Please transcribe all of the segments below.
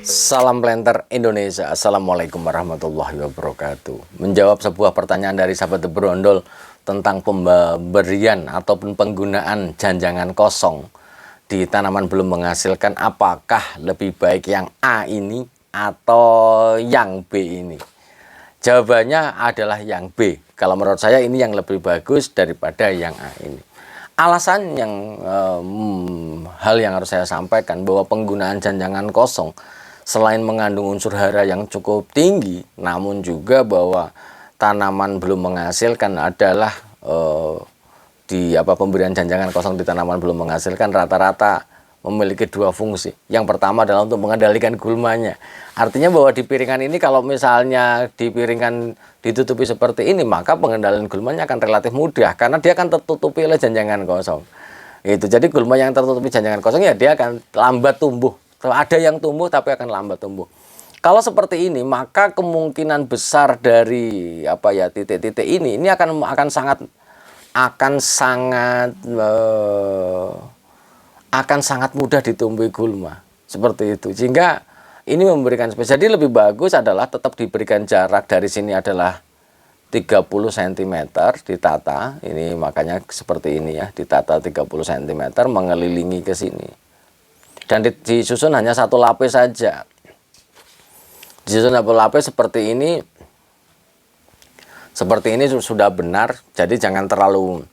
Salam planter Indonesia. Assalamualaikum warahmatullahi wabarakatuh. Menjawab sebuah pertanyaan dari sahabat Brondol tentang pemberian ataupun penggunaan janjangan kosong di tanaman belum menghasilkan, apakah lebih baik yang A ini atau yang B ini? Jawabannya adalah yang B. Kalau menurut saya ini yang lebih bagus daripada yang A ini. Alasan yang hal yang harus saya sampaikan bahwa penggunaan janjangan kosong selain mengandung unsur hara yang cukup tinggi, namun juga bahwa tanaman belum menghasilkan adalah pemberian janjangan kosong di tanaman belum menghasilkan rata-rata memiliki dua fungsi. Yang pertama adalah untuk mengendalikan gulmanya. Artinya bahwa di piringan ini kalau misalnya di piringan ditutupi seperti ini, maka pengendalian gulmanya akan relatif mudah karena dia akan tertutupi oleh janjangan kosong. Itu jadi gulma yang tertutupi janjangan kosong ya dia akan lambat tumbuh. Ada yang tumbuh tapi akan lambat tumbuh. Kalau seperti ini, maka kemungkinan besar dari titik-titik ini akan sangat mudah ditumbuhi gulma seperti itu. Sehingga ini memberikan spesies. Jadi lebih bagus adalah tetap diberikan jarak dari sini adalah 30 cm ditata. Ini makanya seperti ini ya, ditata 30 cm mengelilingi ke sini. Dan disusun hanya satu lapis saja. Disusun satu lapis seperti ini. Seperti ini sudah benar. Jadi jangan terlalu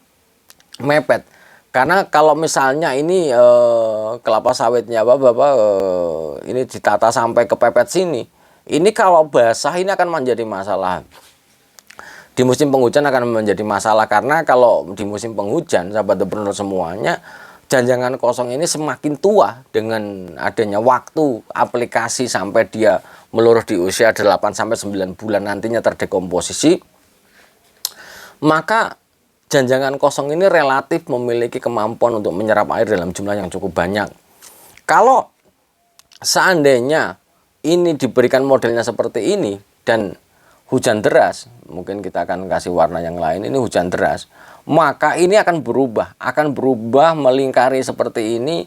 mepet. Karena kalau misalnya ini kelapa sawitnya ini ditata sampai ke pepet sini, ini kalau basah ini akan menjadi masalah. Di musim penghujan akan menjadi masalah karena kalau di musim penghujan, sahabat entrepreneur semuanya, janjangan kosong ini semakin tua dengan adanya waktu aplikasi sampai dia meluruh di usia 8-9 bulan nantinya terdekomposisi, maka janjangan kosong ini relatif memiliki kemampuan untuk menyerap air dalam jumlah yang cukup banyak. Kalau seandainya ini diberikan modelnya seperti ini dan hujan deras, mungkin kita akan kasih warna yang lain, ini hujan deras, maka ini akan berubah melingkari seperti ini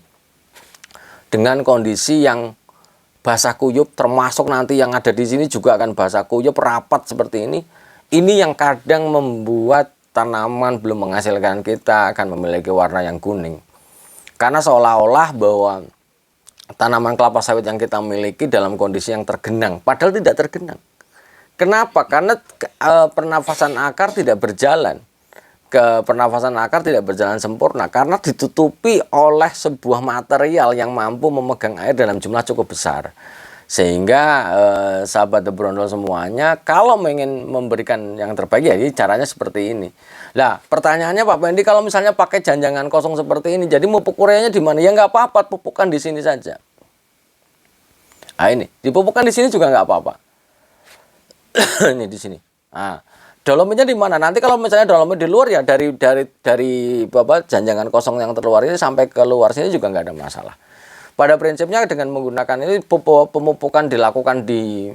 dengan kondisi yang basah kuyup, termasuk nanti yang ada di sini juga akan basah kuyup rapat seperti ini. Ini yang kadang membuat tanaman belum menghasilkan kita akan memiliki warna yang kuning. Karena seolah-olah bahwa tanaman kelapa sawit yang kita miliki dalam kondisi yang tergenang, padahal tidak tergenang. Kenapa? Karena pernafasan akar tidak berjalan. Pernafasan akar tidak berjalan sempurna karena ditutupi oleh sebuah material yang mampu memegang air dalam jumlah cukup besar. Sehingga sahabat Brondol semuanya kalau ingin memberikan yang terbaik ya ini caranya seperti ini. Nah pertanyaannya Pak Pendi, kalau misalnya pakai janjangan kosong seperti ini, jadi pupuk ureanya di mana? Ya nggak apa-apa, pupukkan di sini saja. Nah ini dipupukkan di sini juga nggak apa-apa. Ini di sini. Nah, dolomitnya di mana? Nanti kalau misalnya dolomit di luar ya dari janjangan kosong yang terluar ini sampai ke luar sini juga nggak ada masalah. Pada prinsipnya dengan menggunakan ini pemupukan dilakukan di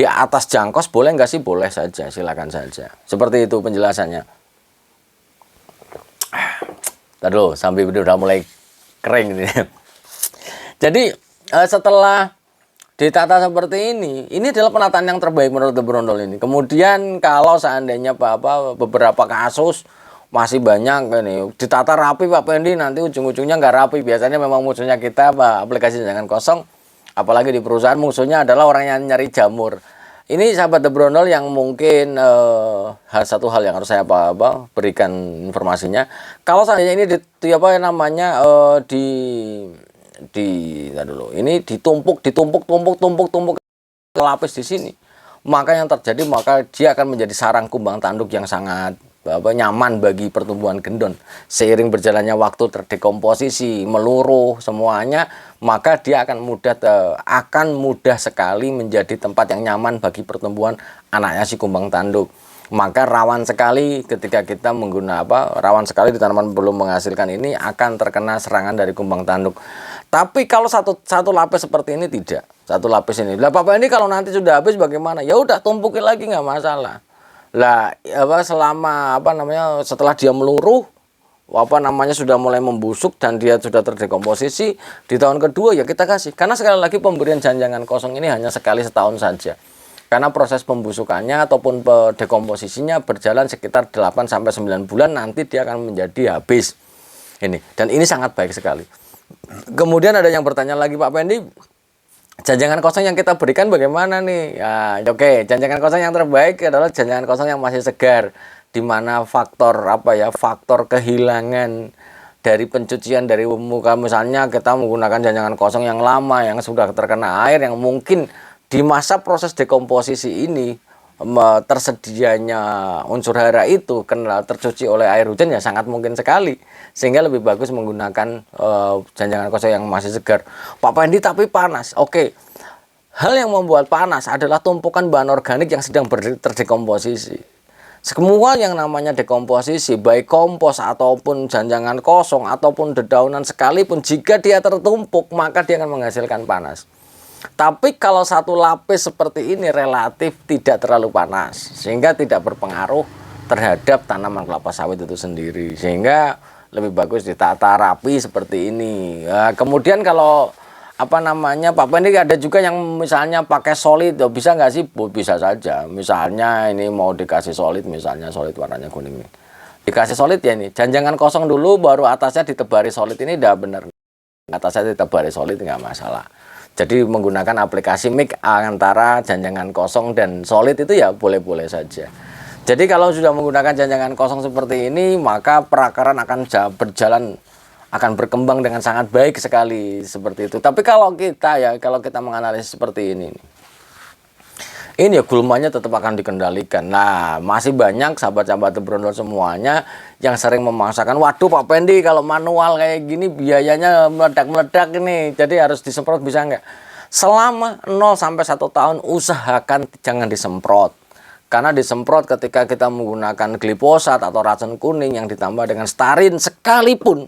atas jangkos boleh nggak sih? Boleh saja, silakan saja. Seperti itu penjelasannya. Taduh, sampai udah mulai kering ini. Jadi setelah ditata seperti ini adalah penataan yang terbaik menurut Brondol ini. Kemudian kalau seandainya beberapa kasus masih banyak ini ditata rapi Pak Pendi, nanti ujung-ujungnya nggak rapi. Biasanya memang musuhnya kita aplikasi jangan kosong, apalagi di perusahaan musuhnya adalah orang yang nyari jamur. Ini sahabat Brondol yang mungkin satu hal yang harus saya berikan informasinya. Kalau seandainya ini ini ditumpuk lapis di sini, maka yang terjadi dia akan menjadi sarang kumbang tanduk yang sangat nyaman bagi pertumbuhan gendon. Seiring berjalannya waktu terdekomposisi, meluruh semuanya, maka dia akan mudah sekali menjadi tempat yang nyaman bagi pertumbuhan anaknya si kumbang tanduk. Maka rawan sekali ketika kita rawan sekali di tanaman belum menghasilkan ini akan terkena serangan dari kumbang tanduk. Tapi kalau satu lapis seperti ini tidak, satu lapis ini. Lah Bapak ini kalau nanti sudah habis bagaimana? Ya udah tumpukin lagi nggak masalah. Lah selama setelah dia meluruh, sudah mulai membusuk dan dia sudah terdekomposisi, di tahun kedua ya kita kasih. Karena sekali lagi pemberian janjangan kosong ini hanya sekali setahun saja. Karena proses pembusukannya ataupun dekomposisinya berjalan sekitar 8 sampai 9 bulan, nanti dia akan menjadi habis. Ini, dan ini sangat baik sekali. Kemudian ada yang bertanya lagi, Pak Pendi, janjangan kosong yang kita berikan bagaimana nih? Ya, oke, janjangan kosong yang terbaik adalah janjangan kosong yang masih segar, di mana faktor kehilangan dari pencucian dari muka, misalnya kita menggunakan janjangan kosong yang lama, yang sudah terkena air, yang mungkin di masa proses dekomposisi ini tersedianya unsur hara itu tercuci oleh air hujan ya sangat mungkin sekali, sehingga lebih bagus menggunakan janjangan kosong yang masih segar. Pak Pendi, tapi panas. Oke, hal yang membuat panas adalah tumpukan bahan organik yang sedang terdekomposisi. Semua yang namanya dekomposisi, baik kompos ataupun janjangan kosong ataupun dedaunan sekalipun, jika dia tertumpuk maka dia akan menghasilkan panas. Tapi kalau satu lapis seperti ini relatif tidak terlalu panas, sehingga tidak berpengaruh terhadap tanaman kelapa sawit itu sendiri, sehingga lebih bagus ditata rapi seperti ini. Nah, kemudian kalau Pak Pendi, ada juga yang misalnya pakai solid, bisa nggak sih? Bisa saja. Misalnya ini mau dikasih solid, misalnya solid warnanya kuning nih, dikasih solid ya, ini janjangan kosong dulu, baru atasnya ditebari solid. Ini udah benar, atasnya ditebari solid nggak masalah. Jadi menggunakan aplikasi mix antara janjangan kosong dan solid itu ya boleh-boleh saja. Jadi kalau sudah menggunakan janjangan kosong seperti ini, maka perakaran akan berjalan, akan berkembang dengan sangat baik sekali seperti itu. Tapi kalau kita menganalisis seperti ini ya gulmanya tetap akan dikendalikan. Nah, masih banyak sahabat-sahabat berondol semuanya yang sering memaksakan, waduh Pak Pendi, kalau manual kayak gini biayanya meledak-meledak ini, jadi harus disemprot, bisa nggak? Selama 0 sampai 1 tahun usahakan jangan disemprot. Karena disemprot ketika kita menggunakan gliposat atau racun kuning yang ditambah dengan starin sekalipun,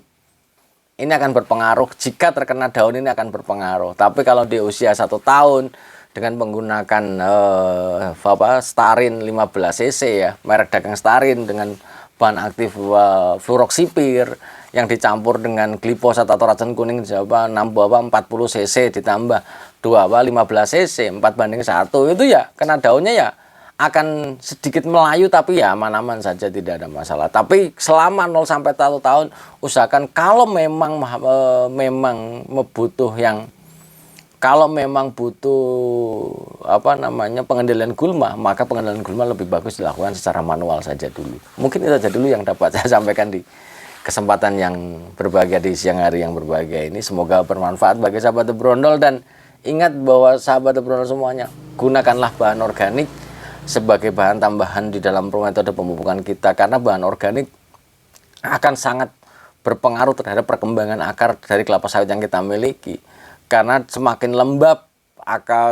ini akan berpengaruh. Jika terkena daun ini akan berpengaruh. Tapi kalau di usia 1 tahun dengan menggunakan starin 15 cc ya, merek dagang starin dengan bahan aktif fluroxipir yang dicampur dengan gliposat atau racun kuning 40 cc ditambah 15 cc 4:1, itu ya kena daunnya ya akan sedikit melayu, tapi ya aman-aman saja, tidak ada masalah. Tapi selama 0 sampai 1 tahun usahakan kalau memang butuh pengendalian gulma, maka pengendalian gulma lebih bagus dilakukan secara manual saja dulu. Mungkin itu saja dulu yang dapat saya sampaikan di kesempatan yang berbahagia di siang hari yang berbahagia ini. Semoga bermanfaat bagi sahabat berondol, dan ingat bahwa sahabat berondol semuanya, gunakanlah bahan organik sebagai bahan tambahan di dalam metode pemupukan kita, karena bahan organik akan sangat berpengaruh terhadap perkembangan akar dari kelapa sawit yang kita miliki. Karena semakin lembab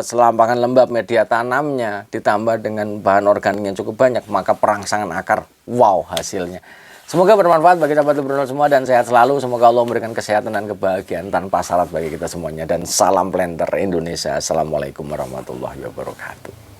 selampangan lembab media tanamnya ditambah dengan bahan organik yang cukup banyak, maka perangsangan akar wow hasilnya. Semoga bermanfaat bagi sahabat berondol semua dan sehat selalu. Semoga Allah memberikan kesehatan dan kebahagiaan tanpa syarat bagi kita semuanya, dan salam planter Indonesia. Assalamualaikum warahmatullahi wabarakatuh.